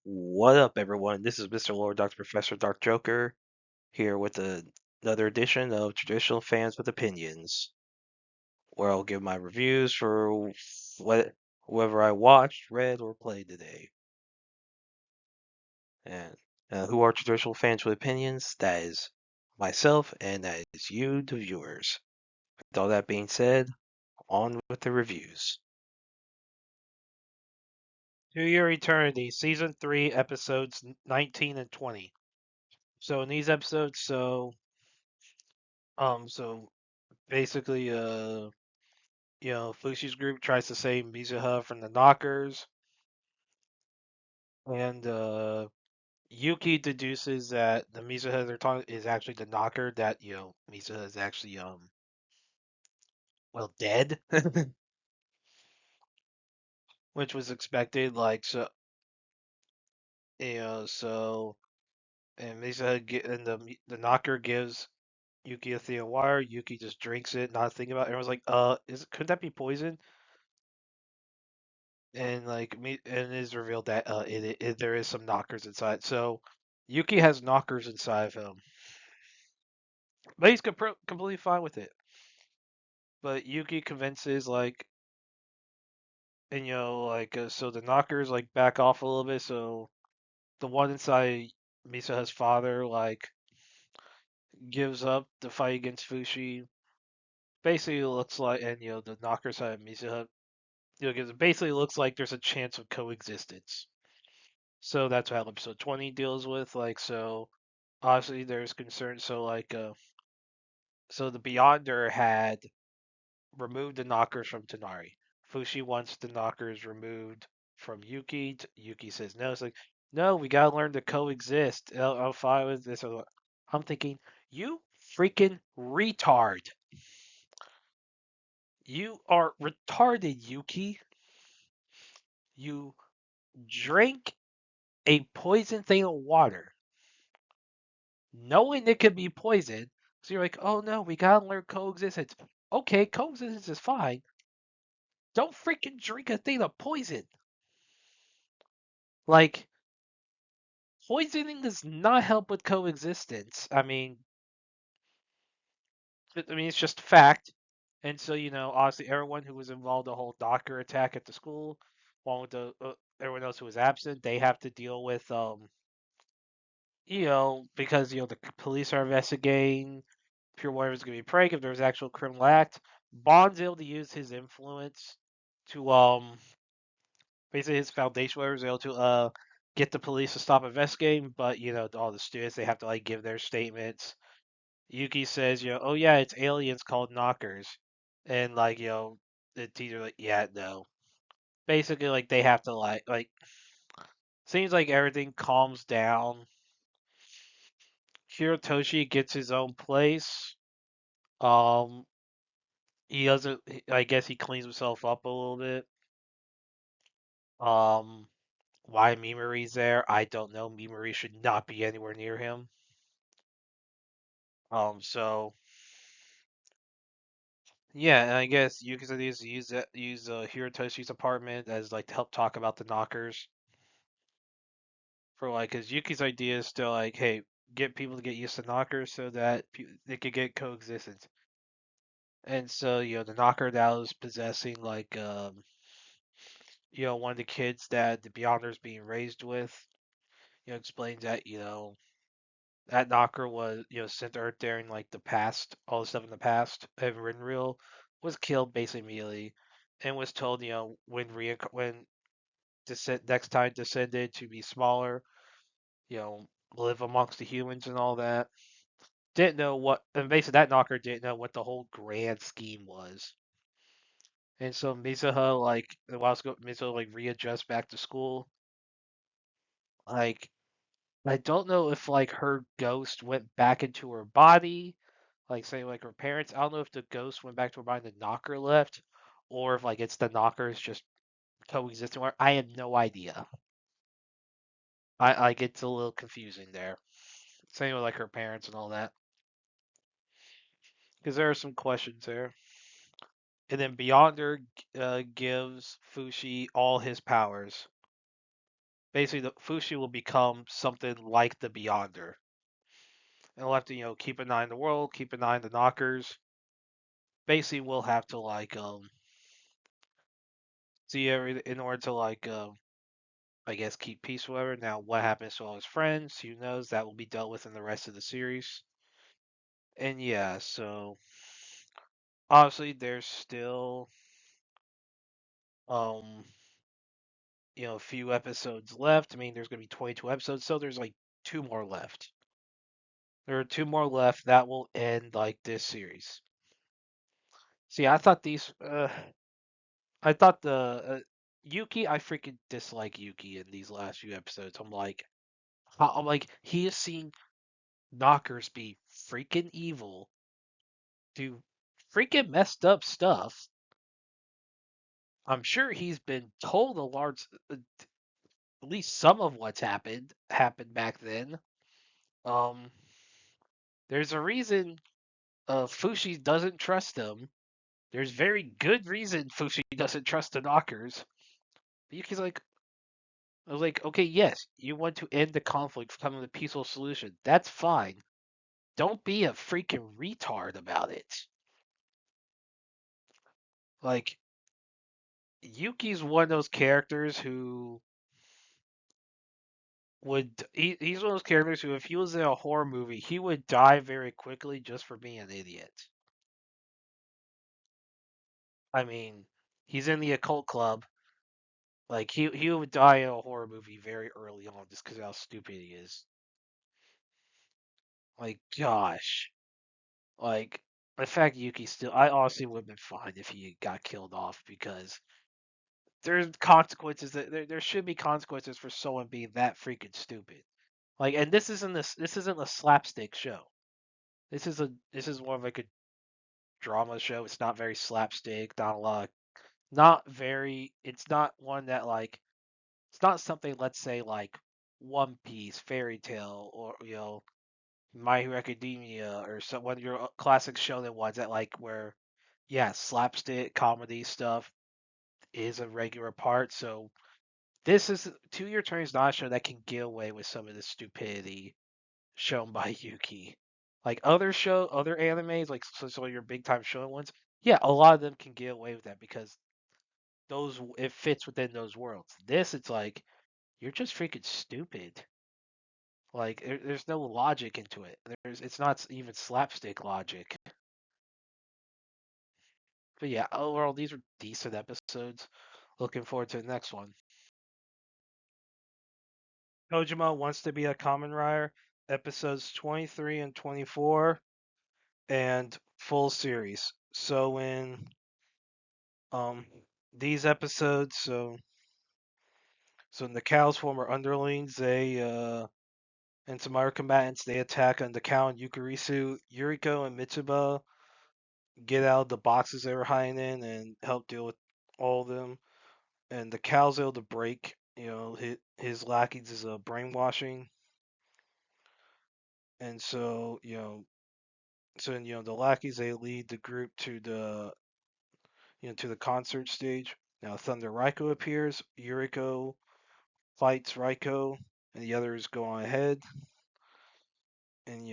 What up, everyone? This is Mr. Lord, Dr. Professor, Dark Joker, here with another edition of Traditional Fans with Opinions, where I'll give my reviews for whoever I watched, read, or played today. And who are Traditional Fans with Opinions? That is myself, and that is you, the viewers. With all that being said, on with the reviews. To Your Eternity, Season 3, Episodes 19 and 20. So in these episodes, so basically, Fushi's group tries to save Mizuha from the knockers, and Yuki deduces that the Mizuha they're talking is actually the knocker. That Mizuha is actually dead, which was expected. Like so and the knocker gives Yuki a Thea wire. Yuki just drinks it, not thinking about it. Everyone's like, could that be poison? And and it is revealed that there is some knockers inside. So Yuki has knockers inside of him, but he's completely fine with it. But Yuki convinces so the knockers back off a little bit. So the one inside Misa's father gives up the fight against Fushi. Basically, it looks like, and the knocker side of Misa, it basically looks like there's a chance of coexistence. So that's what episode 20 deals with. Obviously there's concern. So the Beyonder had removed the knockers from Tanari. Fushi wants the knockers removed from Yuki. Yuki says no. It's like, no, we gotta learn to coexist. I'm fine with this. I'm thinking, you freaking retard. You are retarded, Yuki. You drink a poison thing of water, knowing it could be poison. So you're like, oh no, we gotta learn coexistence. Okay, coexistence is fine. Don't freaking drink a thing of poison. Like, poisoning does not help with coexistence. It's just fact. And so, obviously, everyone who was involved in the whole Docker attack at the school, along with everyone else who was absent, they have to deal with, because the police are investigating pure whatever's going to be prank if there's actual criminal act. Bond's able to use his influence to basically his foundation whatever is able to get the police to stop investigating, but all the students they have to give their statements. Yuki says, oh yeah, it's aliens called knockers. And the teacher yeah, no. Basically they have to seems like everything calms down. Hirotoshi gets his own place. Um he doesn't I guess he cleans himself up a little bit. Um why Mimori's there, I don't know. Mimori should not be anywhere near him. So yeah, and I guess Yuki said he used to use Hirotoshi's apartment as to help talk about the knockers for because Yuki's idea is still hey, get people to get used to knockers so that they could get coexistence. And so the knocker that was possessing one of the kids that the Beyonder's being raised with, explains that that knocker was sent to Earth during the past, all the stuff in the past, and Rinreal was killed basically immediately, and was told when next time descended to be smaller, you know live amongst the humans and all that. Didn't know what, and basically that knocker didn't know what the whole grand scheme was. And so Mizuha Mizuha readjusts back to school. Like I don't know if her ghost went back into her body, say her parents. I don't know if the ghost went back to her body and the knocker left, or if it's the knockers just coexisting with her. I have no idea. I it's a little confusing there. Same with her parents and all that, because there are some questions there. And then Beyonder gives Fushi all his powers. basically the Fushi will become something like the Beyonder, and we'll have to keep an eye on the world, keep an eye on the knockers. Basically, we'll have to see every in order to I guess keep peace, or whatever. Now, what happens to all his friends? Who knows? That will be dealt with in the rest of the series. And yeah, so obviously there's still um a few episodes left. I mean, there's gonna be 22 episodes, so there's like two more left. There are two more left that will end like this series. See, I thought I thought the Yuki, I freaking dislike Yuki in these last few episodes. I'm like, he has seen knockers be freaking evil, do freaking messed up stuff. I'm sure he's been told at least some of what's happened back then. Um, there's a reason Fushi doesn't trust him. There's very good reason Fushi doesn't trust the knockers. But Yuki's like, I was like, okay, yes, you want to end the conflict, come to a peaceful solution. That's fine. Don't be a freaking retard about it. Like, Yuki's one of those characters who he's one of those characters who, if he was in a horror movie, he would die very quickly just for being an idiot. I mean, he's in the occult club. Like, he would die in a horror movie very early on just because of how stupid he is. Like, gosh. Like, the fact Yuki still, I honestly would have been fine if he got killed off, because there's consequences there should be consequences for someone being that freaking stupid. Like, and this isn't a slapstick show. This is more of like a drama show. It's not very slapstick, not a lot, not very. It's not one that it's not something, let's say, like One Piece, Fairy Tale, or My Hero Academia, or some one of your classic shonen ones that where yeah, slapstick comedy stuff is a regular part. So this is To Your Turn is not a show that can get away with some of the stupidity shown by Yuki. Like other animes, like so your big time shonen ones, yeah, a lot of them can get away with that because those it fits within those worlds. This, it's like you're just freaking stupid. Like there's no logic into it. It's not even slapstick logic. But yeah, overall these are decent episodes. Looking forward to the next one. Tojima wants to be a Kamen Rider, episodes 23 and 24, and full series. So in um these episodes, so in the cows former underlings, they and some other combatants, they attack on the cow and Yukarisu. Yuriko and Mitsuba get out of the boxes they were hiding in and help deal with all of them. And the cow's able to break, his lackeys is a brainwashing. And so, the lackeys, they lead the group to the concert stage. Now Thunder Raiko appears. Yuriko fights Raiko, and the others go on ahead. And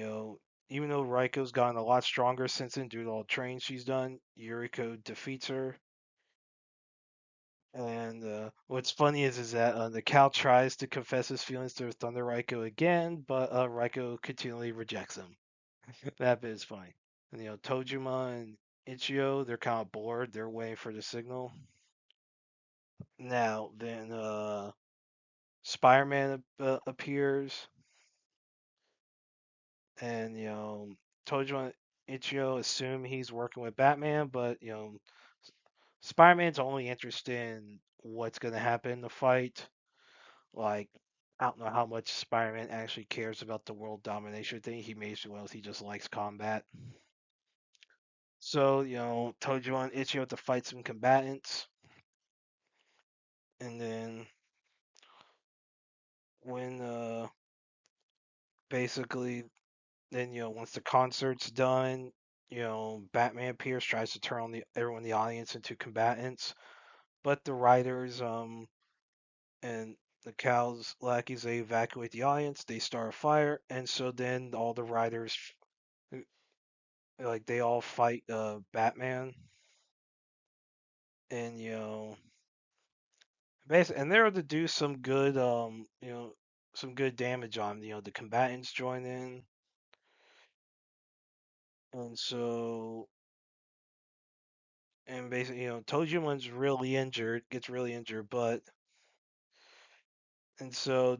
even though Raiko's gotten a lot stronger since then due to all the training she's done, Yuriko defeats her. And what's funny is that the cow tries to confess his feelings to Thunder Raiko again, but Raiko continually rejects him. That bit is funny. And Tojima and Ichio, they're kind of bored. They're waiting for the signal. Now then, Spider-Man appears, and Tojima and Ichio assume he's working with Batman, but Spider-Man's only interested in what's going to happen in the fight. Like, I don't know how much Spider-Man actually cares about the world domination thing. He may as well, he just likes combat. So, Tojima and Ichio have to fight some combatants. And then when basically then once the concert's done, Batman appears, tries to turn on the everyone in the audience into combatants, but the writers and the cows lackeys they evacuate the audience. They start a fire, and so then all the riders like they all fight Batman, and basically, and they're able to do some good some good damage on the combatants join in, and so and basically Tojiman's really injured, gets really injured, but and so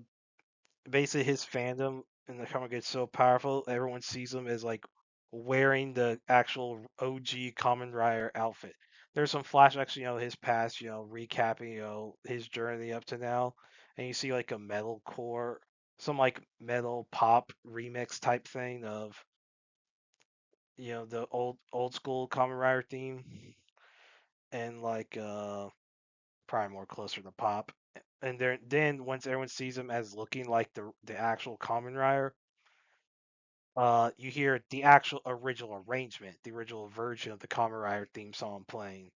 basically his fandom in the comic gets so powerful, everyone sees him as like wearing the actual OG Kamen Rider outfit. There's some flashbacks, his past, recapping, his journey up to now, and you see like a metal core, some like metal pop remix type thing of the old school Kamen Rider theme, and like probably more closer to pop. And then once everyone sees him as looking like the actual Kamen Rider, you hear the actual original arrangement, the original version of the Kamen Rider theme song playing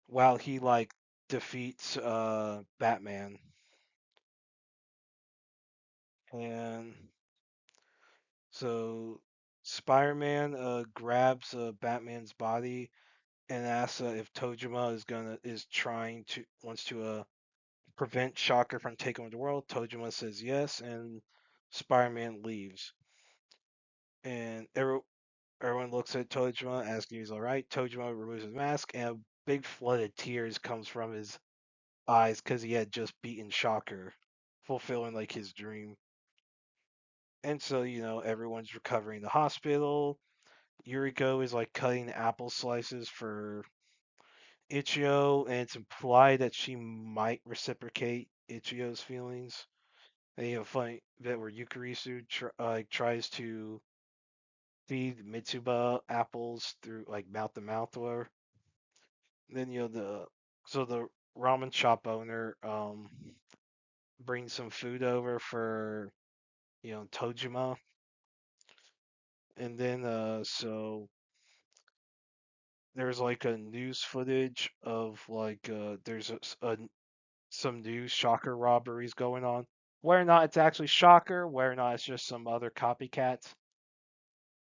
while he like defeats Batman. And so Spider-Man grabs Batman's body and asks if Tojima is trying to wants to prevent Shocker from taking over the world. Tojima says yes, and Spider-Man leaves. And everyone looks at Tojima, asking if he's alright. Tojima removes his mask, and a big flood of tears comes from his eyes because he had just beaten Shocker, fulfilling like his dream. And so, everyone's recovering in the hospital. Yuriko is like cutting apple slices for Ichio, and it's implied that she might reciprocate Ichio's feelings. And you have a funny bit where Yukarisu tries to feed Mitsuba apples through like mouth to mouth or then the ramen shop owner brings some food over for Tojima, and then there's like a news footage of like there's some new Shocker robberies going on. Whether or not it's actually Shocker, whether or not it's just some other copycats,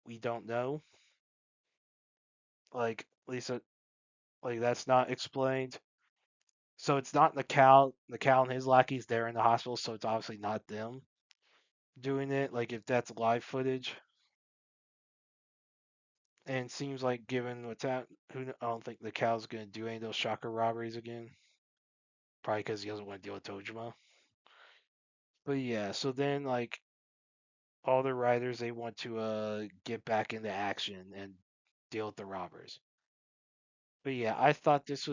we don't know. Like Lisa, like that's not explained. So it's not the cow and his lackeys. They're in the hospital, so it's obviously not them doing it. Like if that's live footage, and it seems like given what's out, I don't think the cow's gonna do any of those Shocker robberies again. Probably because he doesn't want to deal with Tojima. But yeah, so then like all the writers they want to get back into action and deal with the robbers. But yeah, I thought these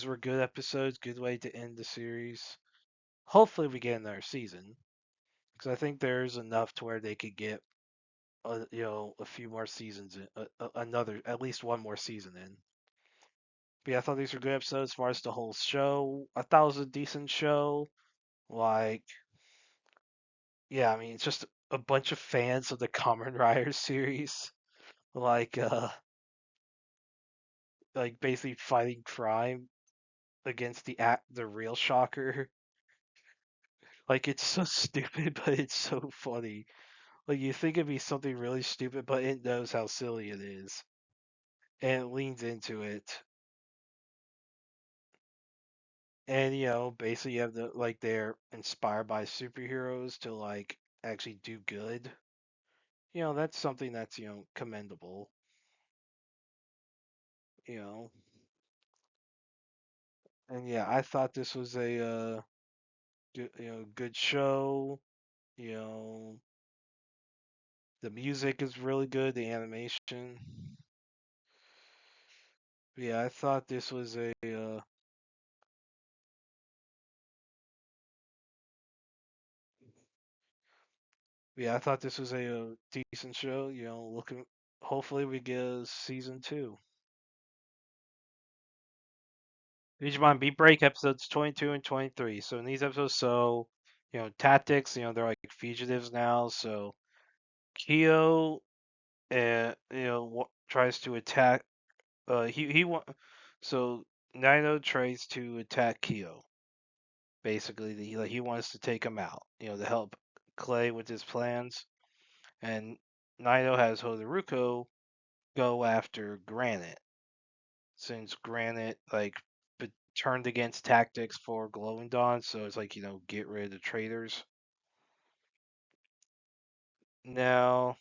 were good episodes, good way to end the series. Hopefully we get another season because I think there's enough to where they could get a few more seasons in, another at least one more season in. But yeah, I thought these were good episodes as far as the whole show. I thought it was a decent show. Like, yeah, I mean, it's just a bunch of fans of the Kamen Rider series, like, uh, like basically fighting crime against the real Shocker. Like, it's so stupid, but it's so funny. Like, you think it'd be something really stupid, but it knows how silly it is, and it leans into it. And basically you have they're inspired by superheroes to like actually do good. That's something that's commendable. You know, and yeah, I thought this was a good show. You know, the music is really good, the animation. Yeah, I thought this was a yeah, I thought this was a decent show. Looking hopefully we get a season two. Digimon Beatbreak episodes 22 and 23. So in these episodes, tactics, they're like fugitives now. So Kyo, tries to attack. He so Nino tries to attack Kyo. basically he wants to take him out, to help Clay with his plans. And Naito has Hodoriko go after Granite, since Granite turned against tactics for Glowing Dawn, so it's like get rid of the traitors. Now,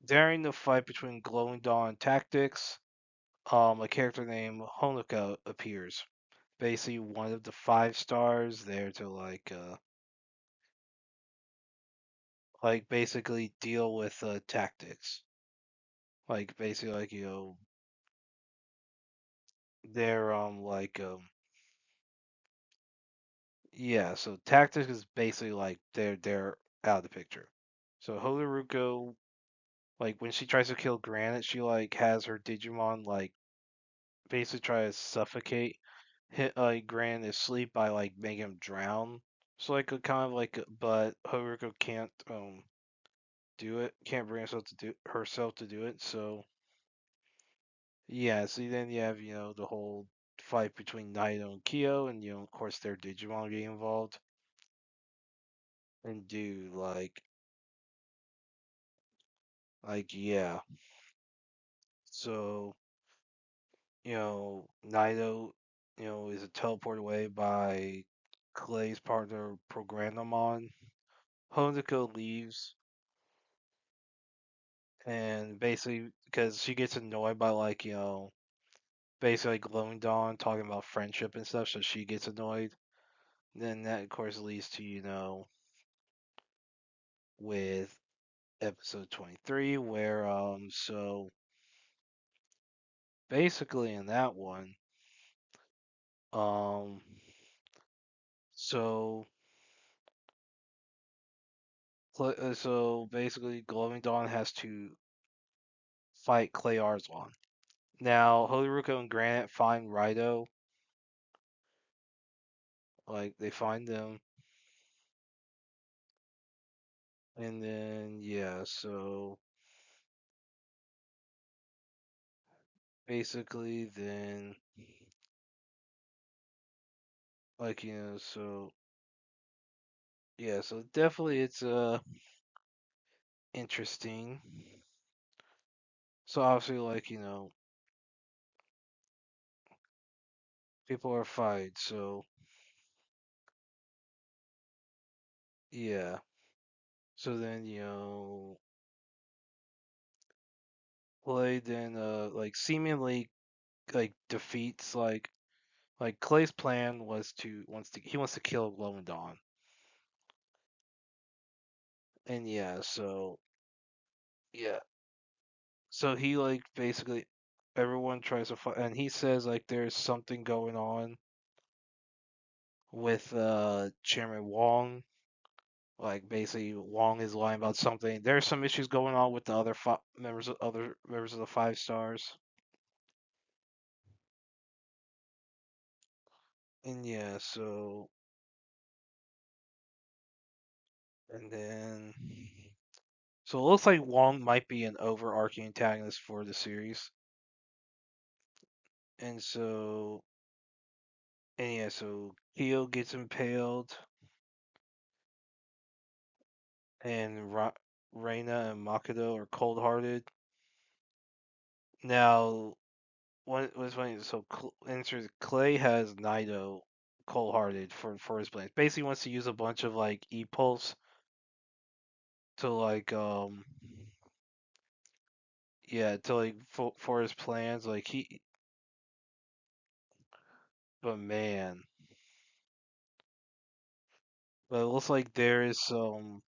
during the fight between Glowing Dawn and Tactics, a character named Honoka appears. Basically, one of the 5 stars there to basically deal with tactics. Like basically, they're yeah. So tactics is basically like they're out of the picture. So Hotaruko, like when she tries to kill Granite, she has her Digimon basically try to suffocate hit Granite asleep by making him drown. So a kind of but Hotaruko can't do it. Can't bring herself to do it. So yeah. So then you have the whole fight between Naito and Kyo, and of course their Digimon get involved. And dude, yeah. So Naito, is teleported away by Clay's partner Programamon. Honiko leaves, and basically because she gets annoyed by basically Glowing Dawn talking about friendship and stuff, so she gets annoyed. Then that of course leads to with episode 23, where so basically in that one um so so basically Glowing Dawn has to fight Clay Arzwan. Now Holyruko and Granite find Rido, they find them, and then yeah, so basically then so yeah, so definitely it's interesting. So obviously people are fighting, so yeah. So then Clay then seemingly defeats Clay's plan was to wants to kill Glow and Dawn. And yeah, so yeah. So he basically everyone tries to fight, and he says there's something going on with Chairman Wong. Basically Wong is lying about something. There's some issues going on with the other members of the 5 stars. And yeah, so and then so it looks like Wong might be an overarching antagonist for the series. And so and yeah, so Kyo gets impaled, and Reina and Makoto are cold-hearted. Now, what was funny? So, answer Clay has Naito cold-hearted for his plans. Basically, wants to use a bunch of e-pulse to yeah, to for his plans. But man, but it looks like there is some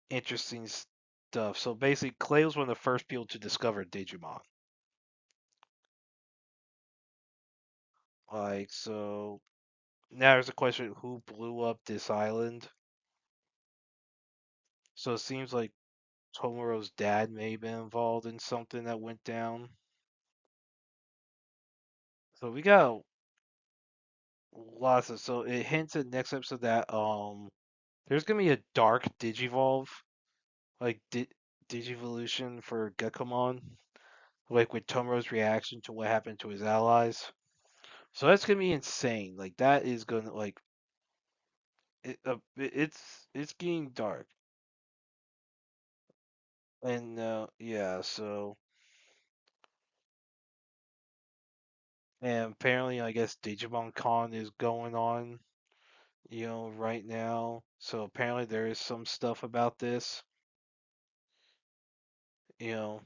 interesting stuff. So basically, Clay was one of the first people to discover Digimon. So now there's a question: who blew up this island? So it seems like Tomoro's dad may have been involved in something that went down. So we got lots of so it hints at next episode that there's gonna be a dark Digivolve, like Digivolution for Gekomon, with Tomoro's reaction to what happened to his allies. So that's gonna be insane. Like that is gonna like it's getting dark, and yeah. So and apparently, I guess Digimon Con is going on, right now. So apparently there is some stuff about this, you know,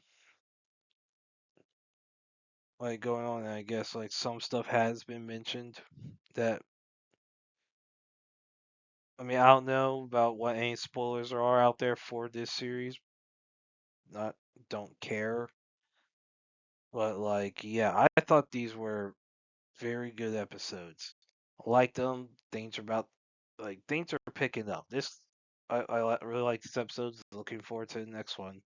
like going on. And I guess like some stuff has been mentioned that I mean I don't know about what any spoilers there are out there for this series. Not don't care, but like yeah, I thought these were very good episodes. I liked them. Things are picking up. Really like this episode. Looking forward to the next one.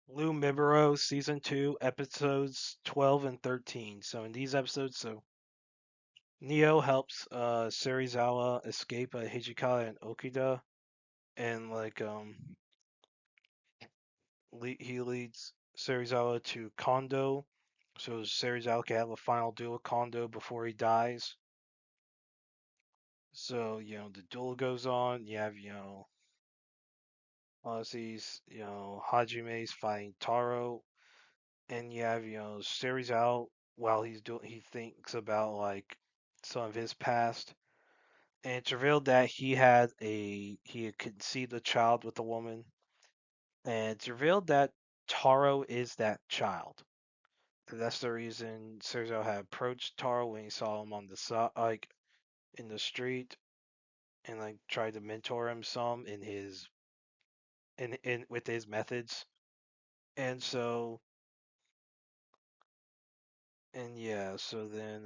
Blue Miburo season 2 episodes 12 and 13. So in these episodes, Neo helps Serizawa escape Hijikata and Okida, and like he leads Serizawa to Kondo, so Serizawa can have a final duel with Kondo before he dies. So the duel goes on. You have Ozzy's Hajime's fighting Taro, and you have Serizawa while he thinks about like some of his past. And it's revealed that he had conceived a child with a woman, and it's revealed that Taro is that child. And that's the reason Sergio had approached Taro when he saw him on the like in the street, and like tried to mentor him some in with his methods. And so and yeah, so then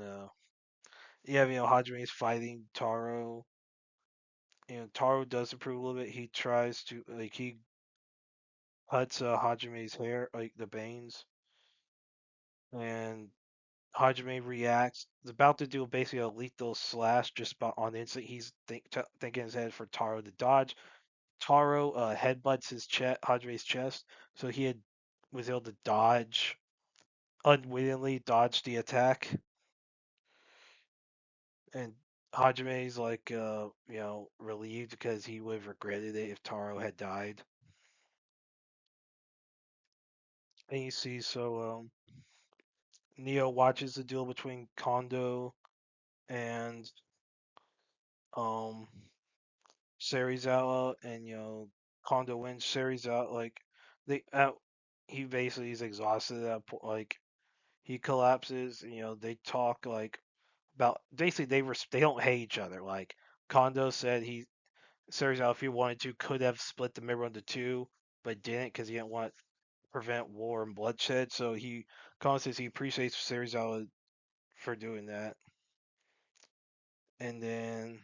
yeah, Hajime's fighting Taro. Taro does approve a little bit. He tries to like he cuts Hajime's hair, like the bangs, and Hajime reacts. Is about to do basically a lethal slash just about on the instant. He's thinking his head for Taro to dodge. Taro headbutts his chest, Hajime's chest, so was able to dodge, unwittingly dodge the attack. And Hajime's like, relieved because he would have regretted it if Taro had died. And you see, Neo watches the duel between Kondo and um Serizawa, and Kondo wins. Serizawa they he basically is exhausted at that point. Like he collapses. And, they talk like about basically they don't hate each other. Like Kondo said Serizawa, if he wanted to, could have split the mirror into two, but didn't because he didn't want to prevent war and bloodshed. So Kondo says he appreciates Serizawa for doing that. And then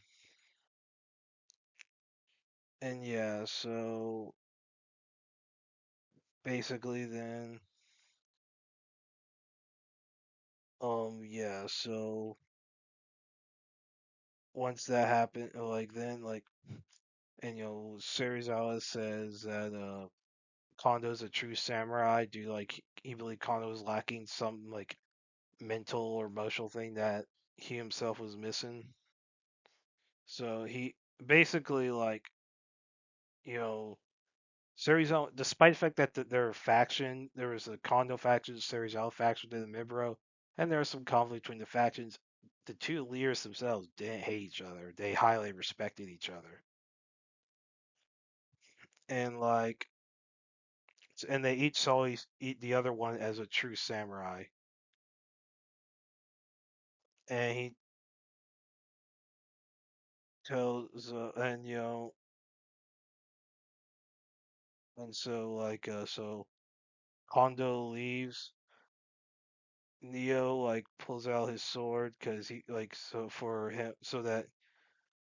and yeah, so basically then yeah, so once that happened, like then like and Serizawa says that Kondo's a true samurai. Do like he believed Kondo was lacking some like mental or emotional thing that he himself was missing. So he basically like you know Serizawa, despite the fact that their faction, there was a Kondo faction, Serizawa faction, and the Miburo, and there was some conflict between the factions. The two leaders themselves didn't hate each other. They highly respected each other, and like, and they each saw the other one as a true samurai. And he tells, and and so Kondo leaves. Neo like pulls out his sword because he like so for him so that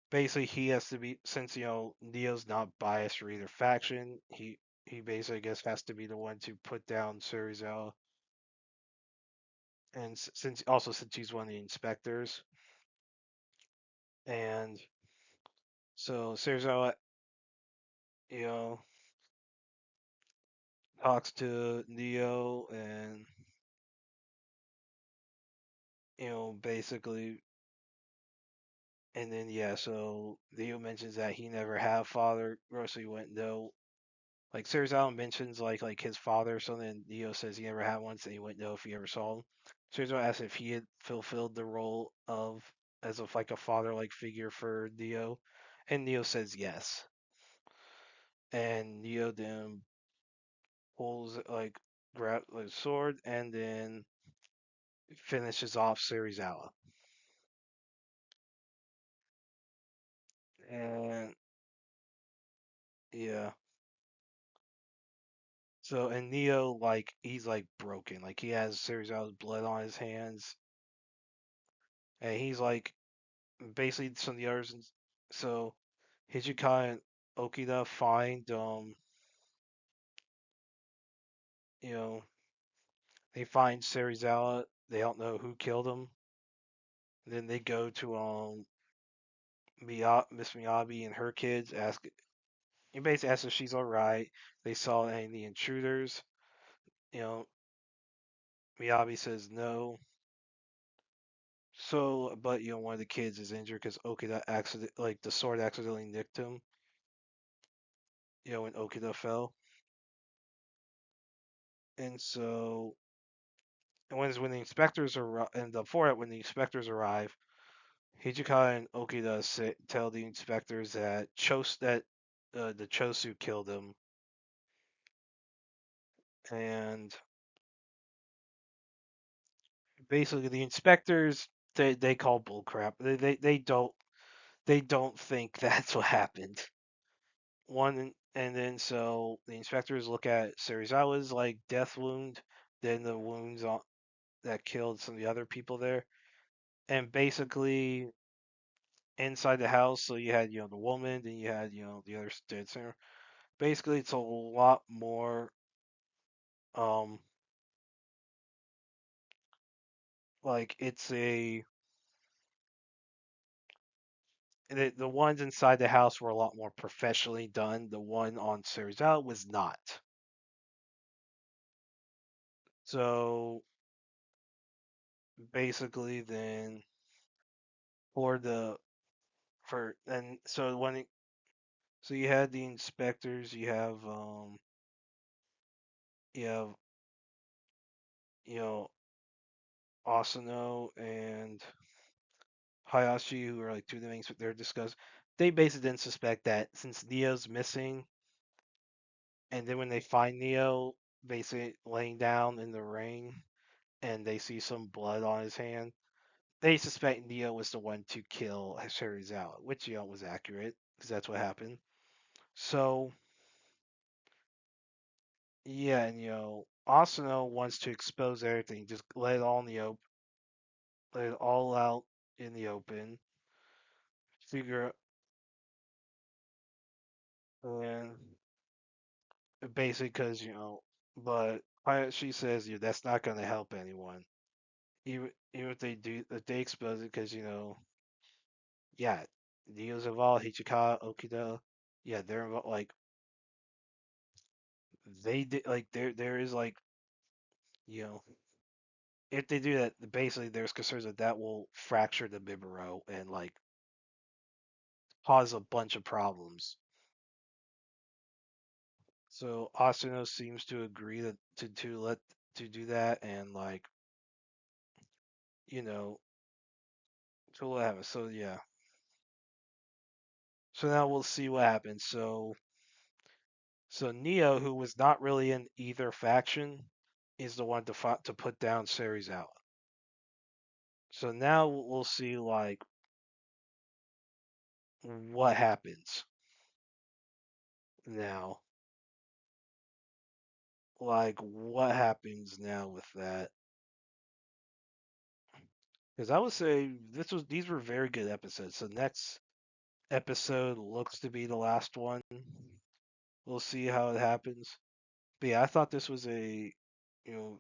basically he has to be since Neo's not biased for either faction. He basically I guess has to be the one to put down Surizawa, and since he's one of the inspectors, and so Surizawa you know talks to Neo, and basically, and then yeah, so Leo mentions that he never had a father. Rossi went no. Like Serizawa mentions like his father or something, and Neo says he never had one, so he wouldn't know if he ever saw him. Serizawa asks if he had fulfilled the role of as of like a father like figure for Neo, and Neo says yes. And Neo then pulls like grab the sword and then finishes off Serizawa. And yeah. So and Neo like he's like broken. Like he has Serizawa's blood on his hands. And he's like basically some of the others. So Hijika and Okida find you know they find Serizawa. They don't know who killed him. Then they go to Miss Miyabi and her kids. Ask you basically ask if she's all right. They saw any of the intruders. You know Miyabi says no. So, but one of the kids is injured because Okida like the sword accidentally nicked him. When Okida fell, and so and when the inspectors arrive, and before it, when the inspectors arrive, Hijika and Okida tell the inspectors that the Chosu killed him, and basically the inspectors they call bullcrap. They don't think that's what happened. And then so the inspectors look at Serizawa's like death wound, then the wounds that killed some of the other people there, and basically inside the house. So you had the woman, then you had the other dead center. Basically, it's a lot more um like it's a the ones inside the house were a lot more professionally done. The one on Serizawa was not. So basically, then for the for and so when it, so you had the inspectors, you have you know Asano and Hayashi, who are like two of the main they're discussed. They basically didn't suspect that since Neo's missing, and then when they find Neo basically laying down in the rain, and they see some blood on his hand, they suspect Neo was the one to kill Serizawa, which was accurate because that's what happened. So yeah, and Asano wants to expose everything, just let it all out in the open, figure and basically because but she says that's not going to help anyone, even if they expose it, because yeah, Neo's involved, Hichika, Okida, yeah, they're involved. Like they did, like there is like you know if they do that, basically there's concerns that will fracture the Miburo and like cause a bunch of problems. So Asano seems to agree to do that, and like you know so what happens. So yeah, so now we'll see what happens. So Neo, who was not really in either faction, is the one to put down Serizawa. So now we'll see like what happens now. Like what happens now with that? Because I would say these were very good episodes. So next episode looks to be the last one. We'll see how it happens. But yeah, I thought this was a you know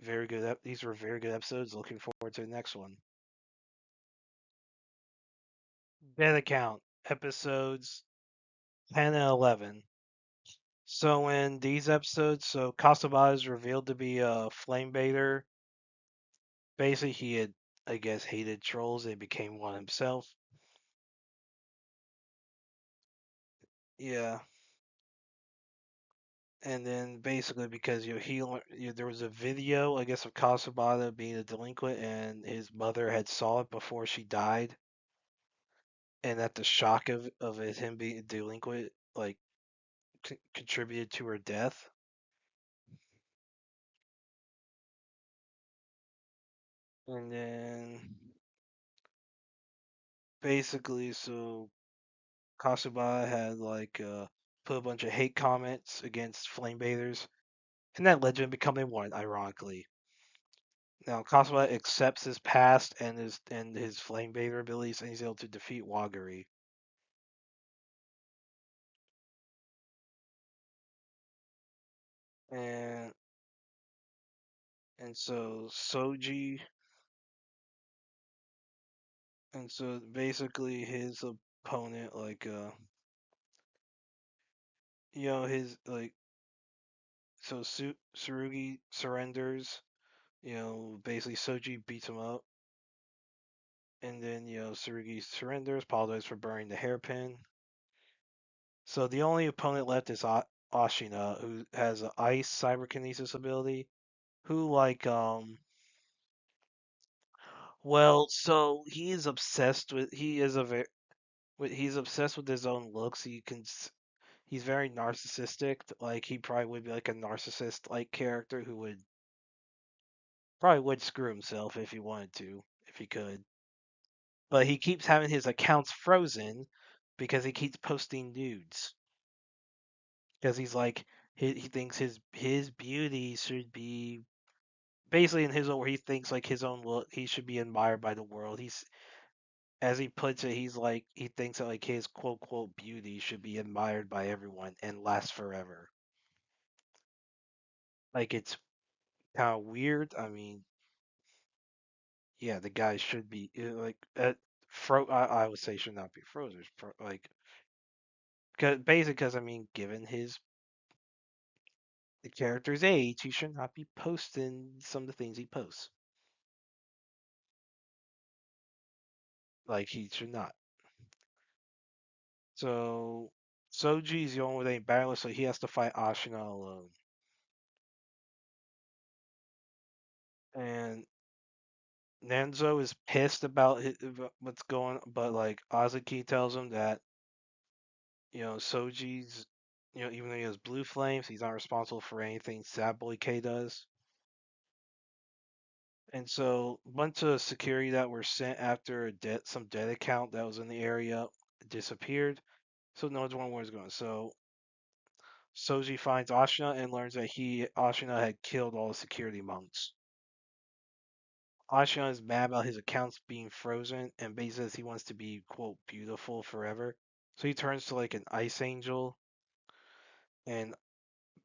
very good. These were very good episodes. Looking forward to the next one. Dead account episodes 10 and 11. So in these episodes, so Kasaba is revealed to be a flame baiter, Basically, he had, I guess, hated trolls and became one himself. Yeah, and then basically because there was a video, I guess, of Kasabata being a delinquent, and his mother had saw it before she died, and that the shock of him being a delinquent like contributed to her death. And then basically, so Kasabata had put a bunch of hate comments against flame bathers, and that led to him becoming one, ironically. Now Kasabata accepts his past and his flame bather abilities, and he's able to defeat Wagari. And and so Soji, and so basically his opponent, his so Tsurugi surrenders. Basically Soji beats him up, and then Tsurugi surrenders, apologizes for burning the hairpin. So the only opponent left is Ashina, who has an ice cyberkinesis ability. Who well, so he is obsessed with he is a very he's obsessed with his own looks. He's very narcissistic. Like he probably would be like a narcissist like character who would probably would screw himself if he wanted to, if he could. But he keeps having his accounts frozen because he keeps posting nudes. Because he's like he thinks his beauty should be basically in his own where he thinks like his own look he should be admired by the world. He's as he puts it, he's like he thinks that like his quote quote beauty should be admired by everyone and last forever. Like it's kind of weird. I mean, yeah, the guy should be I would say should not be frozen. Like, cause basically, because I mean, given the character's age, he should not be posting some of the things he posts. Like he should not. So Soji's the only one with any battle, so he has to fight Ashina alone. And Nanzo is pissed about what's going, but like Azuki tells him that Soji's, even though he has blue flames, he's not responsible for anything Sad Boy K does. And so a bunch of security that were sent after some dead account that was in the area disappeared. So no one's wondering where it's going. So Soji finds Ashina and learns that Ashina had killed all the security monks. Ashina is mad about his accounts being frozen and basically says he wants to be quote beautiful forever. So he turns to like an ice angel, and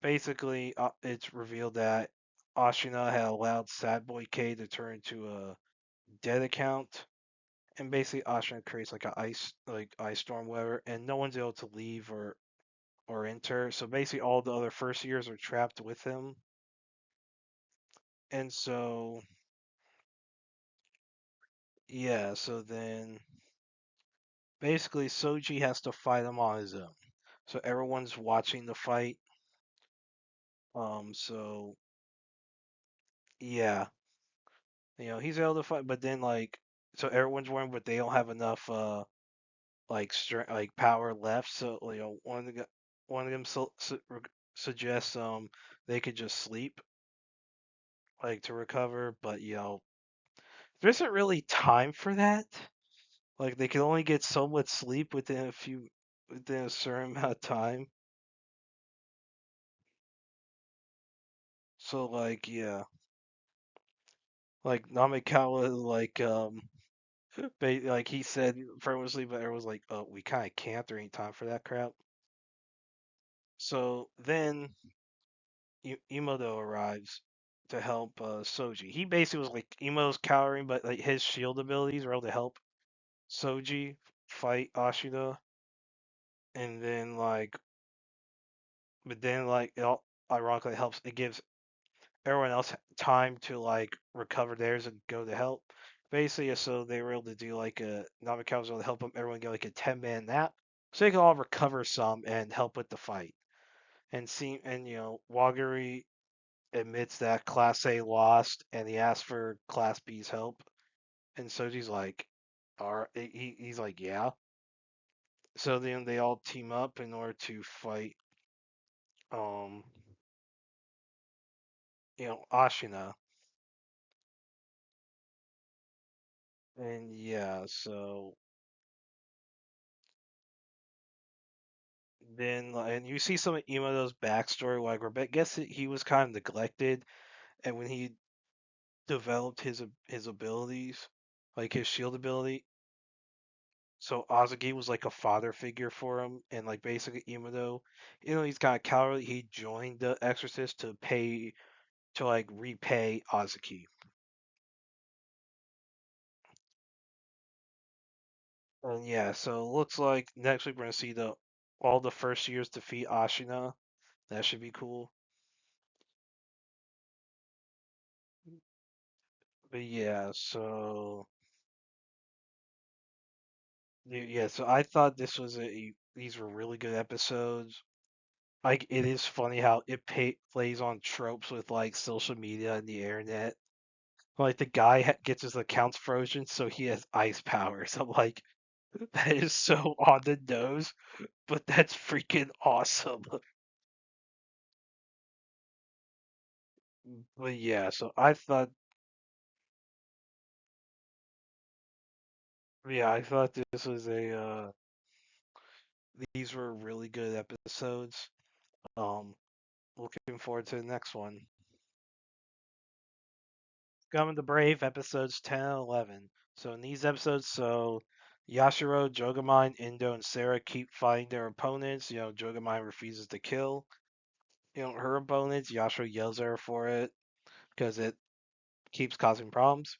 basically it's revealed that Ashina had allowed Sad Boy K to turn into a dead account, and basically Ashina creates like a ice storm whatever, and no one's able to leave or enter. So basically all the other first years are trapped with him, and so yeah, so then basically Soji has to fight him on his own. So everyone's watching the fight. So yeah, he's able to fight, but then so everyone's winning, but they don't have enough like strength, like power left. So one of them suggests they could just sleep like to recover, but there isn't really time for that. Like they can only get so much sleep within a certain amount of time. So yeah, like Namikawa like he said famously, but everyone's like, oh, we kind of can't. There ain't time for that crap. So then Imoto arrives to help Soji. He basically was like Imo's cowering, but like his shield abilities were able to help Soji fight Ashida, and then but then it ironically helps. It gives everyone else time to like recover theirs and go to help. Basically, so they were able to do like a Namikawa was able to help them, everyone get like a 10-man nap, so they could all recover some and help with the fight. And Wagiri admits that Class A lost, and he asks for Class B's help. And Soji's like, he's like, yeah. So then they all team up in order to fight, um, Ashina. And yeah, so then, and you see some of Emoto's backstory, like, I guess he was kind of neglected, and when he developed his abilities, like his shield ability, so Azuki was like a father figure for him, and like basically Emoto, he's kind of cowardly. He joined the Exorcist to like repay Azuki. And yeah, so it looks like next week we're gonna see the all the first years defeat Ashina. That should be cool. But yeah, so yeah, so I thought these were really good episodes. Like it is funny how plays on tropes with like social media and the internet. Like the guy gets his accounts frozen, so he has ice powers. I'm like, that is so on the nose, but that's freaking awesome. But yeah, so I thought this was these were really good episodes. Um, Looking forward to the next one. Scum and the Brave, episodes 10 and 11. So in these episodes, Yashiro, Jogamine, Indo, and Sarah keep fighting their opponents. Jogamine refuses to kill, her opponents. Yashiro yells at her for it because it keeps causing problems.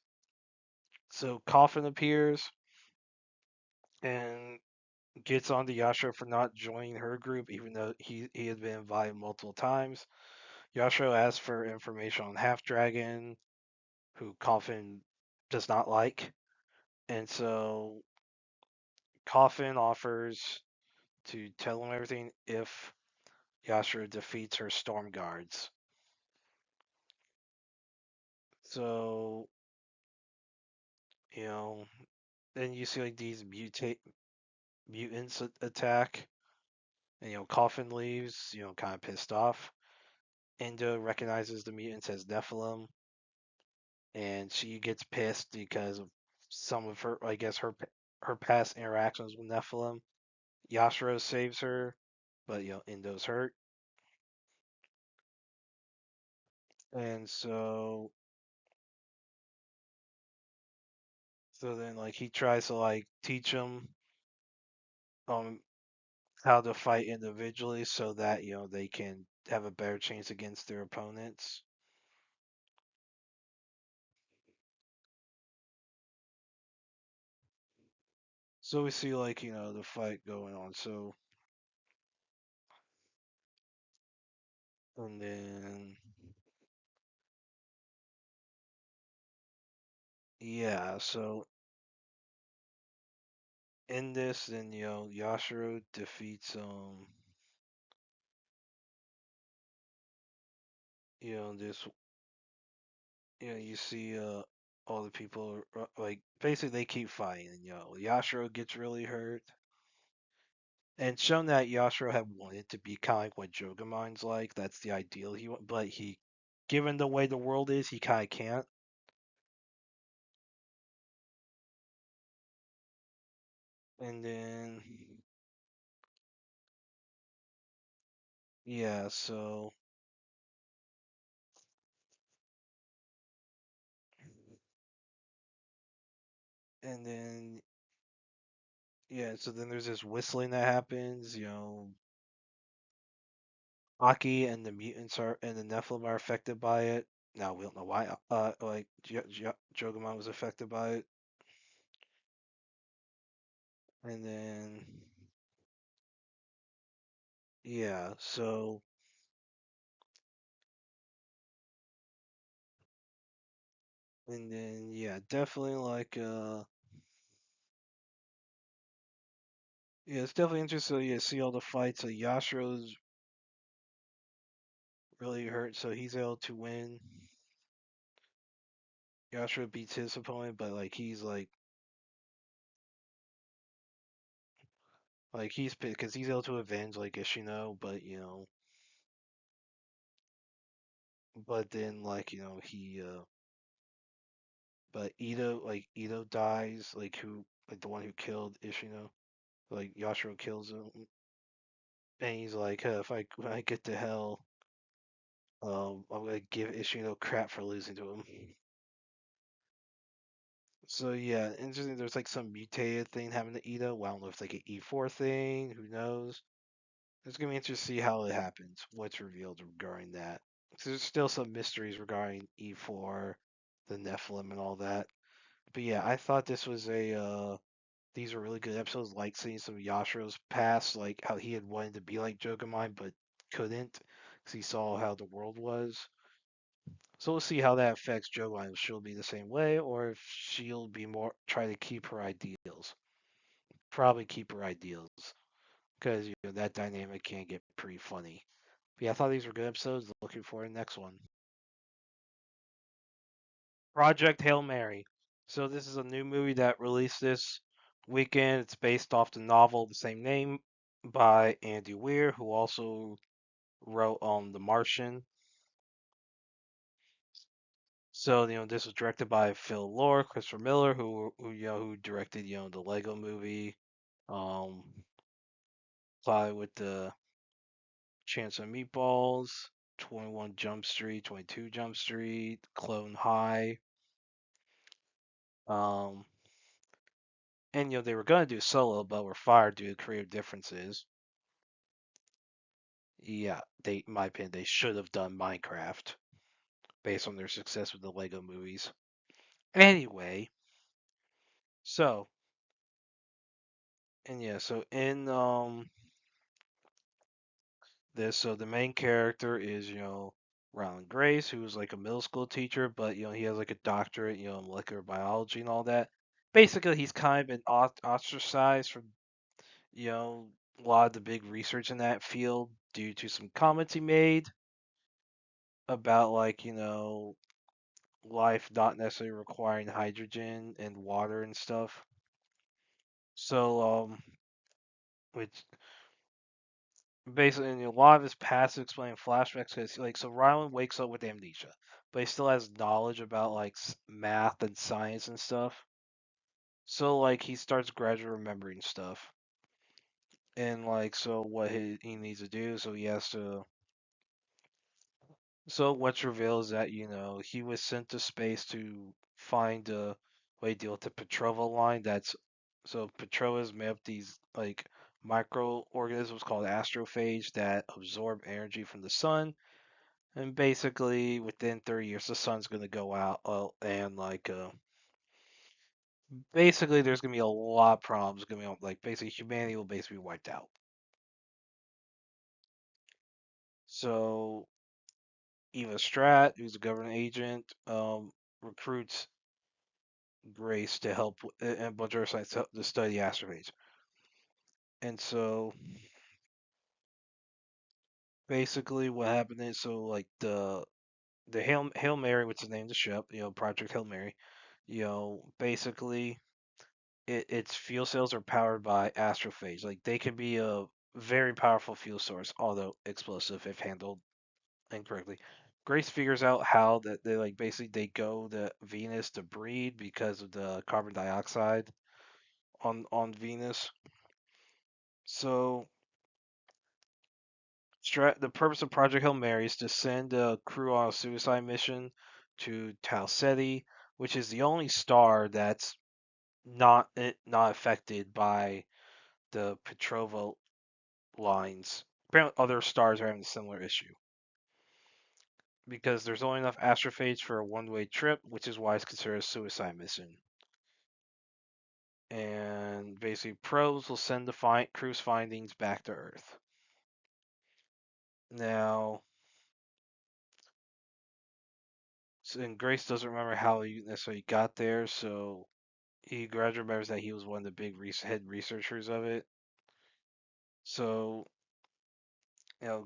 So Coffin appears and gets on to Yashiro for not joining her group, even though he had been invited multiple times. Yashiro asks for information on Half Dragon, who Coffin does not like. And so Coffin offers to tell him everything if Yashiro defeats her storm guards. So, you know, then you see like these mutants attack, and Coffin leaves, kind of pissed off. Endo recognizes the mutants as Nephilim, and she gets pissed because of some of her, I guess, her past interactions with Nephilim. Yashiro saves her, but Endo's hurt, and so then like he tries to like teach him um how to fight individually so that they can have a better chance against their opponents. So we see like the fight going on. So and then yeah, so in this, then Yashiro defeats this you see all the people like basically they keep fighting, and Yashiro gets really hurt. And shown that Yashiro had wanted to be kind of like what Jogamine's like. That's the ideal but given the way the world is, he kind of can't. And then, yeah, and then, yeah, so then there's this whistling that happens. Aki and the mutants and the Nephilim are affected by it. Now we don't know why. Like Jogamon was affected by it, and then yeah, so And then yeah, definitely like yeah, it's definitely interesting. So yeah, see all the fights. So Yashiro's really hurt, so he's able to win. Yashiro beats his opponent, but like he's because he's able to avenge like Ishino, but but then he but Ito dies, like who like the one who killed Ishino, like Yashiro kills him, and he's like, if I when I get to hell, I'm gonna give Ishino crap for losing to him. So yeah, interesting. There's like some mutated thing happening to Ito. Well, I don't know if it's like an E4 thing. Who knows? It's gonna be interesting to see how it happens. What's revealed regarding that? 'Cause there's still some mysteries regarding E4, the Nephilim, and all that. But yeah, I thought this was a these were really good episodes. Like seeing some of Yashiro's past, like how he had wanted to be like Jogomai but couldn't, because he saw how the world was. So we'll see how that affects Jogomai. If she'll be the same way, or if she'll be more try to keep her ideals. Probably keep her ideals, because that dynamic can get pretty funny. But yeah, I thought these were good episodes. Looking forward to the next one. Project Hail Mary. So this is a new movie that released this weekend. It's based off the novel of the same name by Andy Weir, who also wrote on The Martian. So this was directed by Phil Lord, Christopher Miller, who directed the Lego Movie, um, Fly with the Chance of Meatballs, 21 Jump Street, 22 Jump Street, Clone High. Um, and they were gonna do solo, but were fired due to creative differences. Yeah, in my opinion, they should have done Minecraft based on their success with the Lego movies. Anyway, so so in this, so the main character is Ryland Grace, who's like a middle school teacher, but he has like a doctorate, in molecular biology and all that. Basically, he's kind of been ostracized from a lot of the big research in that field due to some comments he made about life not necessarily requiring hydrogen and water and stuff. So which basically a lot of his past explained flashbacks, because so Rylan wakes up with amnesia, but he still has knowledge about like math and science and stuff. So he starts gradually remembering stuff, and so what he needs to do, so he has to. So what's revealed is that he was sent to space to find a way to deal with the Petrova line. So Petrovas made up these microorganisms called astrophage that absorb energy from the sun, and basically within 30 years the sun's going to go out, and basically there's going to be a lot of problems going on. Like basically humanity will basically be wiped out. So Eva Strat, who's a government agent, recruits Grace to help and a bunch of other science to study astrophage. And so basically what happened is, so the Hail Mary, which is the name of the ship, Project Hail Mary, basically its fuel cells are powered by astrophage. Like they can be a very powerful fuel source, although explosive if handled incorrectly. Grace figures out how that they basically they go to Venus to breed because of the carbon dioxide on Venus. So the purpose of Project Hail Mary is to send a crew on a suicide mission to Tau Ceti, which is the only star that's not affected by the Petrova lines. Apparently, other stars are having a similar issue because there's only enough astrophage for a one-way trip, which is why it's considered a suicide mission. And basically, probes will send the crew's findings back to Earth. Now, and Grace doesn't remember how he necessarily got there, so he gradually remembers that he was one of the big head researchers of it. So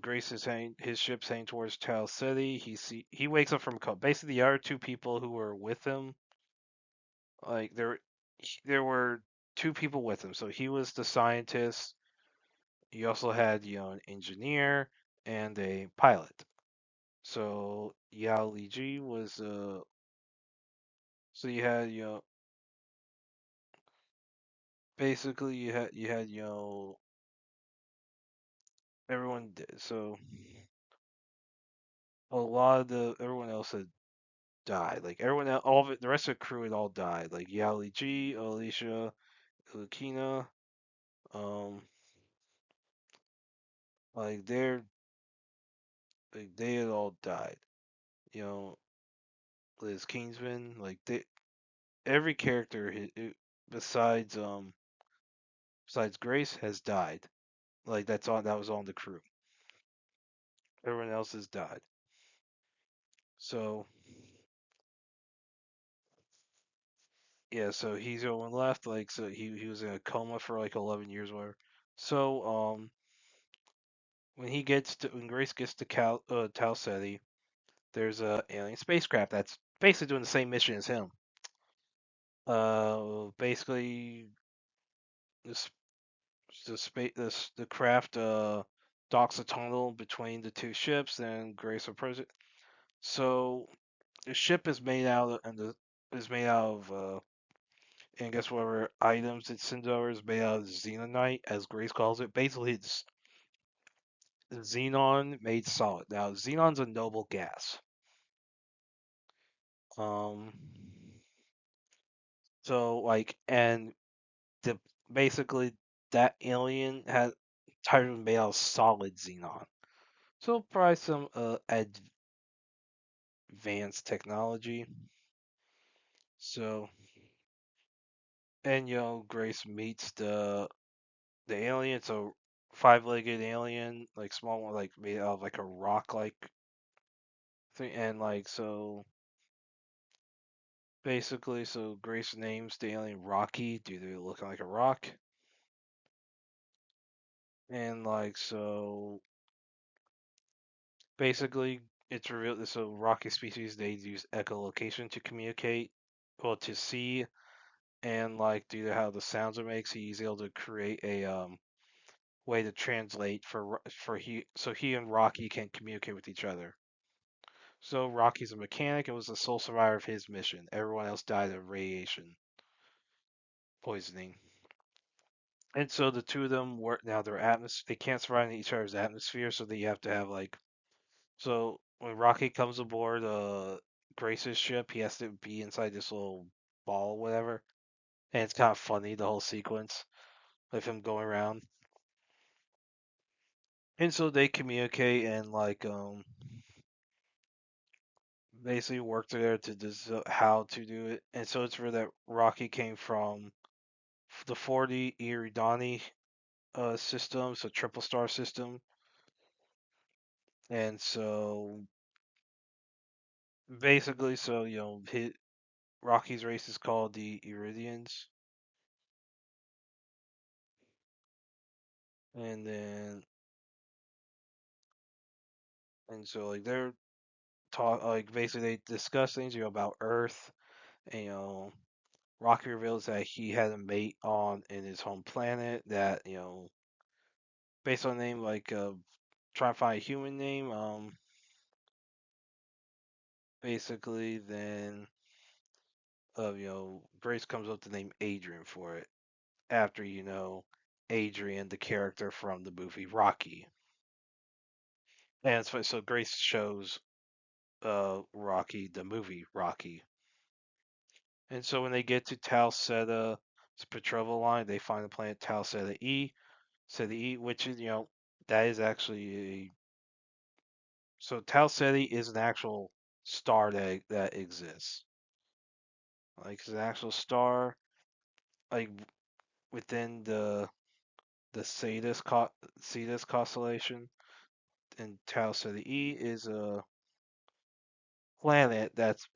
Grace is heading, his ship's heading towards Tal City. He wakes up from a coma. Basically, the other two people who were with him, like there were two people with him. So he was the scientist. You also had an engineer and a pilot. So Yao Li Ji was so you had basically you had everyone so a lot of the everyone else had died. Like everyone else, all of it, the rest of the crew had all died. Like Yao Li Ji, Alicia, Lukina, um, like they had all died. You know, Liz Kingsman, like every character besides besides Grace has died. Like that was on the crew. Everyone else has died. So yeah, so he's the one left. Like so he was in a coma for like 11 years or whatever. So when Grace gets to Tal Ceti, there's a alien spacecraft that's basically doing the same mission as him. Basically, this the craft docks a tunnel between the two ships, and Grace approaches it. So the ship is made out of, and the is made out of and guess whatever items it sends over is made out of xenonite, as Grace calls it. Basically, it's xenon made solid. Now, xenon's a noble gas. Um, so like, and the basically that alien had entirely made out of solid xenon. So probably some advanced technology. So and Grace meets the alien. It's a five-legged alien, like small one, like made out of like a rock like thing, and like so basically, so Grace names the alien Rocky due to it looking like a rock, and like so basically it's revealed so rocky species they use echolocation to communicate, well to see, and like due to how the sounds it makes, he's able to create a way to translate so he and Rocky can communicate with each other. So Rocky's a mechanic and was the sole survivor of his mission. Everyone else died of radiation poisoning. And so the two of them work now their atmosphere they can't survive in each other's atmosphere, so they have to have like so when Rocky comes aboard Grace's ship, he has to be inside this little ball or whatever. And it's kind of funny the whole sequence of him going around. And so they communicate and like basically work together to how to do it. And so it's where that Rocky came from the 40 Iridani system, so triple star system. And so basically, so Rocky's race is called the Iridians, and then and so like they're talk like basically they discuss things about Earth, and Rocky reveals that he had a mate on in his home planet that based on name like trying to find a human name basically then Grace comes up with the name Adrian for it after Adrian the character from the movie Rocky. And so Grace shows Rocky the movie Rocky. And so when they get to Tal Ceta Petrova line, they find the planet Tal Ceta E, which is that is actually a so Tal Ceti is an actual star that exists. Like it's an actual star, like within the Cetus constellation, and Tau Ceti E is a planet that's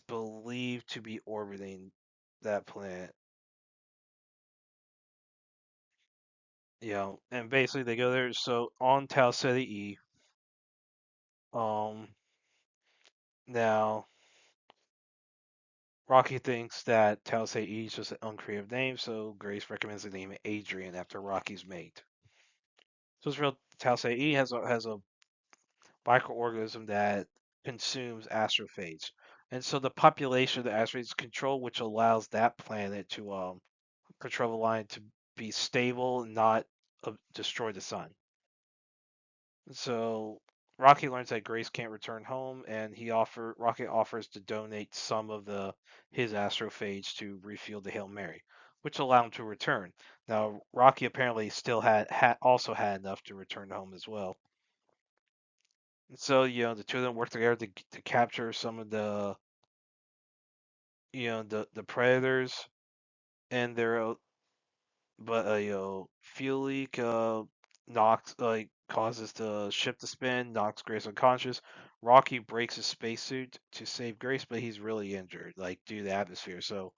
believed to be orbiting that planet. And basically they go there. So on Tau Ceti E, um, now Rocky thinks that Tau Ceti E is just an uncreative name, so Grace recommends the name Adrian after Rocky's mate. So it's real. Tau Ceti E has a microorganism that consumes astrophages, and so the population of the astrophages control, which allows that planet to control the line to be stable, and not destroy the sun. So Rocky learns that Grace can't return home, and Rocky offers to donate some of the his astrophage to refuel the Hail Mary, which allow him to return. Now Rocky apparently still also had enough to return home as well. And so the two of them work together to capture some of the the predators, and they're but fuel leak knocks causes the ship to spin, knocks Grace unconscious. Rocky breaks his spacesuit to save Grace, but he's really injured, like due to the atmosphere. So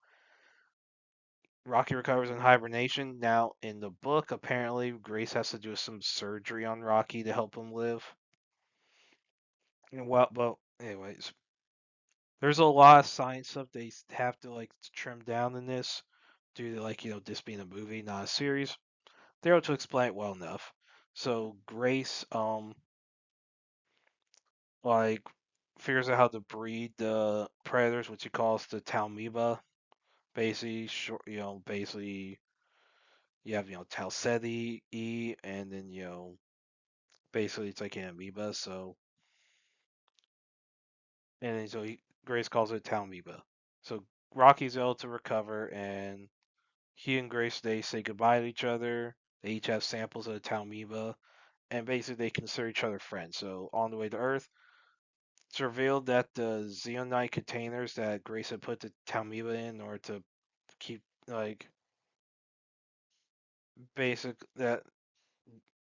Rocky recovers in hibernation. Now in the book, apparently Grace has to do some surgery on Rocky to help him live. And well, anyways, there's a lot of science stuff they have to trim down in this due to this being a movie, not a series. They're able to explain it well enough. So Grace like figures out how to breed the predators, which he calls the Talmiba. Basically, short, basically you have Talceti E, and then basically it's like an amoeba. So and then Grace calls it Talmiba. So Rocky's able to recover, and he and Grace they say goodbye to each other. They each have samples of the Talmiba, and basically they consider each other friends. So on the way to Earth, it's revealed that the zeonite containers that Grace had put the Talmiba in order to keep basic that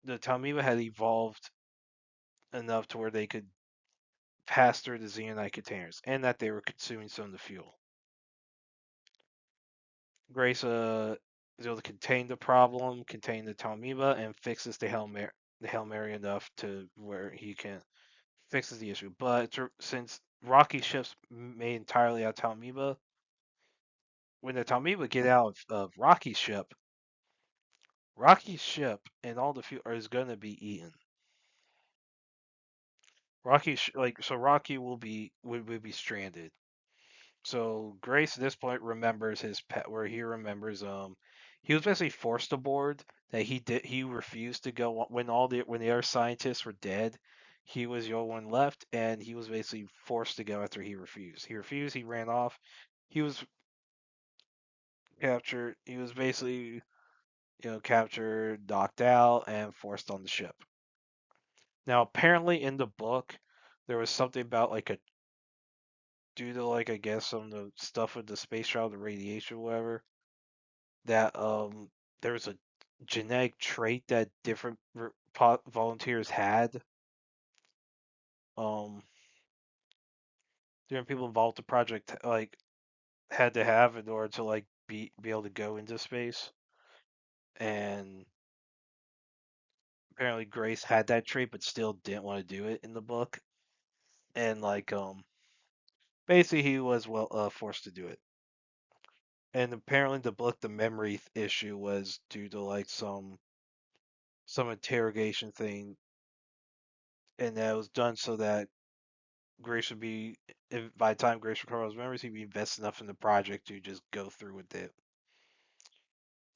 the Talmiba had evolved enough to where they could pass through the zeonite containers, and that they were consuming some of the fuel. Grace is able to contain the problem, contain the Talmiba, and fixes the Hail Mary enough to where he can fixes the issue. But since Rocky ships made entirely out of Talmiba, when the Talmiba get out of Rocky's ship and all the fuel is going to be eaten. Rocky would be stranded. So Grace at this point remembers his pet, where he remembers he was basically forced aboard. That he refused to go when the other scientists were dead. He was the only one left, and he was basically forced to go after he refused. He refused. He ran off. He was captured. He was basically captured, knocked out, and forced on the ship. Now, apparently in the book, there was something about due to I guess some of the stuff with the space shuttle, the radiation, whatever, that there was a genetic trait that different volunteers had. Um, Different people involved in the project had to have in order to be able to go into space, and apparently Grace had that trait, but still didn't want to do it in the book, and basically he was forced to do it. And apparently the book, the memory issue was due to some interrogation thing, and that was done so that Grace would be, if by the time Grace recovers memories, he'd be invested enough in the project to just go through with it.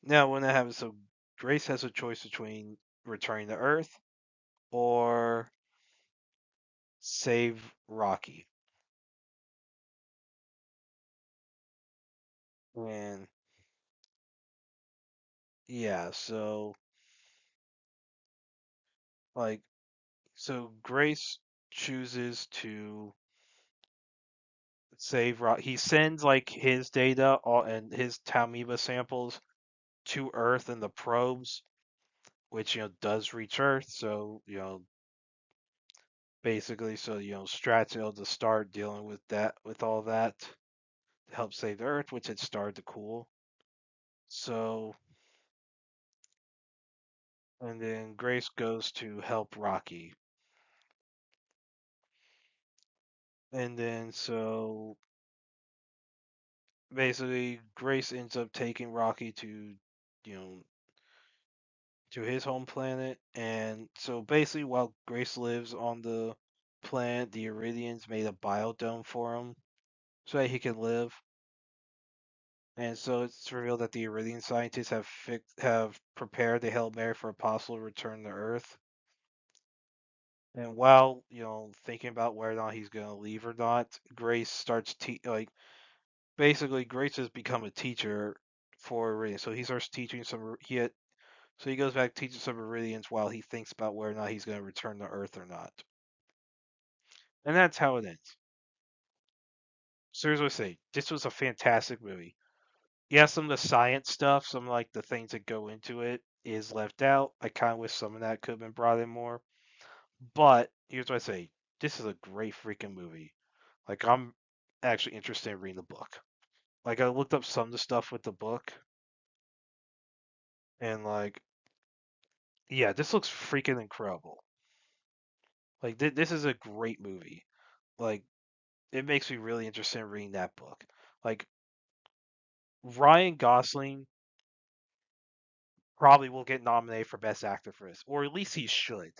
Now, when that happens, so Grace has a choice between returning to Earth or save Rocky. And yeah, like, so Grace chooses to save Rocky. He sends his data and his Talmiba samples to Earth and the probes, which does reach Earth. So basically. So Strat's able to start dealing with that, with all that, to help save the Earth, which had started to cool. So, and then Grace goes to help Rocky, and then so basically Grace ends up taking Rocky to, you know, to his home planet, and so basically while Grace lives on the planet, the Iridians made a biodome for him so that he could live. And so it's revealed that the Iridian scientists have prepared the Hail Mary for a possible return to Earth. And while thinking about whether or not he's gonna leave or not, Grace starts basically Grace has become a teacher for Iridian. So he starts teaching so he goes back teaching some Iridians while he thinks about whether or not he's gonna return to Earth or not. And that's how it ends. Seriously, say this was a fantastic movie. Yeah, some of the science stuff, some like the things that go into it is left out. I kind of wish some of that could have been brought in more. But here's what I say: this is a great freaking movie. Like I'm actually interested in reading the book. Like I looked up some of the stuff with the book, and like, yeah, this looks freaking incredible. Like this is a great movie. Like it makes me really interested in reading that book. Like Ryan Gosling probably will get nominated for Best Actor for this, or at least he should.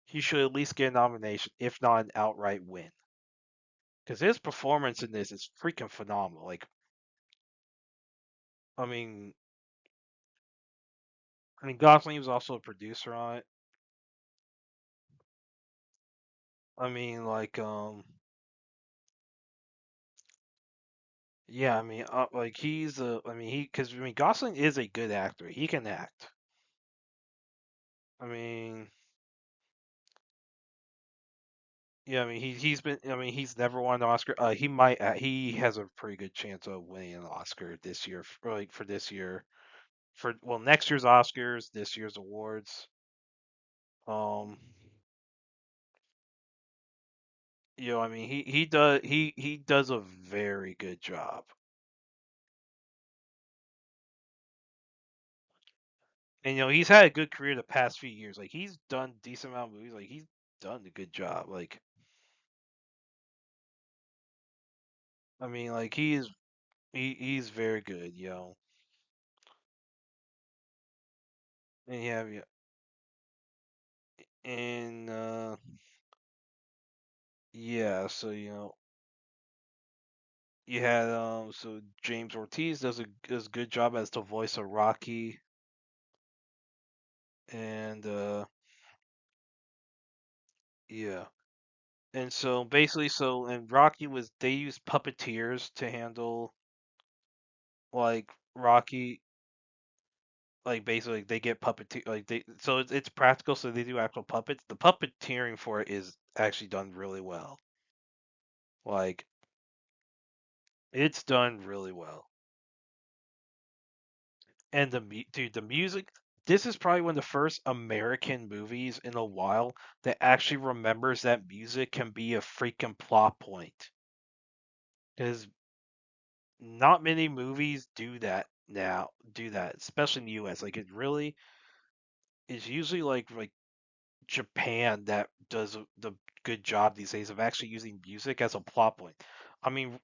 He should at least get a nomination, if not an outright win. Because his performance in this is freaking phenomenal. Like, I mean, Gosling was also a producer on it. I mean, yeah, like because Gosling is a good actor. He can act. I mean, yeah, he's never won an Oscar. He has a pretty good chance of winning an Oscar this year, for this year, for well next year's Oscars, this year's awards. Um, he does a very good job, and he's had a good career the past few years. Like he's done decent amount of movies. Like he's done a good job. Like like he's very good, and and yeah, so you had so James Ortiz does a good job as the voice of Rocky, and yeah. And so basically, and Rocky was they used puppeteers to handle like Rocky, like basically they get puppeteer like they so it's practical, so they do actual puppets. The puppeteering for it is actually done really well. Like it's done really well. And the music. This is probably one of the first American movies in a while that actually remembers that music can be a freaking plot point. Because not many movies do that now. Do that, especially in the U.S. Like it really is usually like Japan that does the good job these days of actually using music as a plot point. I mean,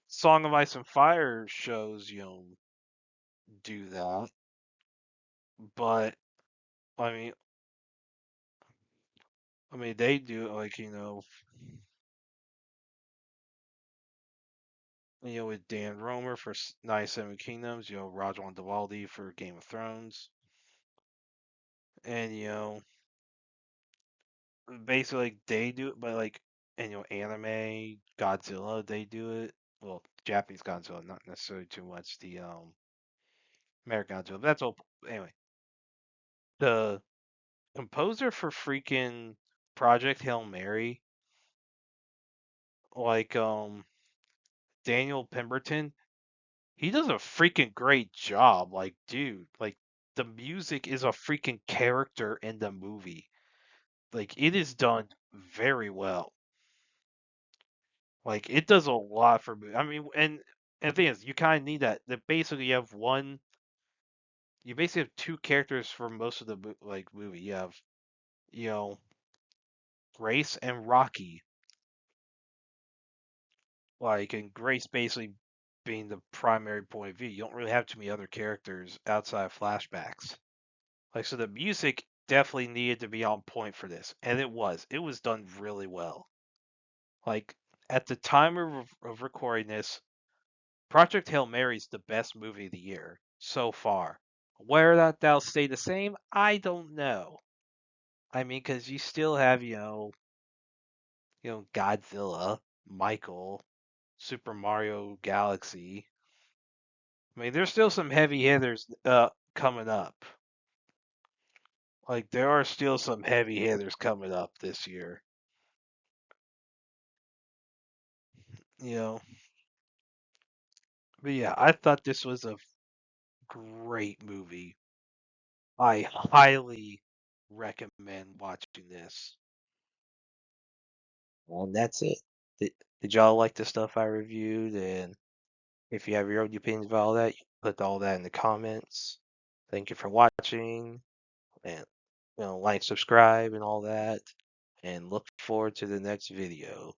Song of Ice and Fire shows do that, but I mean, they do like with Dan Romer for Nine Seven Kingdoms, Roger Diwaldi for Game of Thrones, and basically like, they do it, but like and anime Godzilla they do it. Well, Japanese Godzilla, not necessarily too much the American Godzilla. But that's all. Anyway, the composer for freaking Project Hail Mary, like Daniel Pemberton, he does a freaking great job. Like, dude, like the music is a freaking character in the movie. Like it is done very well. Like it does a lot for me. I mean, and the thing is, you kind of need that. That basically you have one. You basically have two characters for most of the like movie. You have, you know, Grace and Rocky. Like, and Grace basically being the primary point of view. You don't really have too many other characters outside of flashbacks. Like, so the music definitely needed to be on point for this, and it was. It was done really well. Like, at the time of recording this, Project Hail Mary is the best movie of the year so far. Where that'll stay the same, I don't know. I mean, because you still have, Godzilla, Michael, Super Mario Galaxy. I mean, there's still some heavy hitters coming up. Like there are still some heavy hitters coming up this year. You know, but yeah, I thought this was a great movie. I highly recommend watching this. Well, that's it. Did y'all like the stuff I reviewed? And if you have your own opinions about all that, you put all that in the comments. Thank you for watching, and like, subscribe, and all that. And look forward to the next video.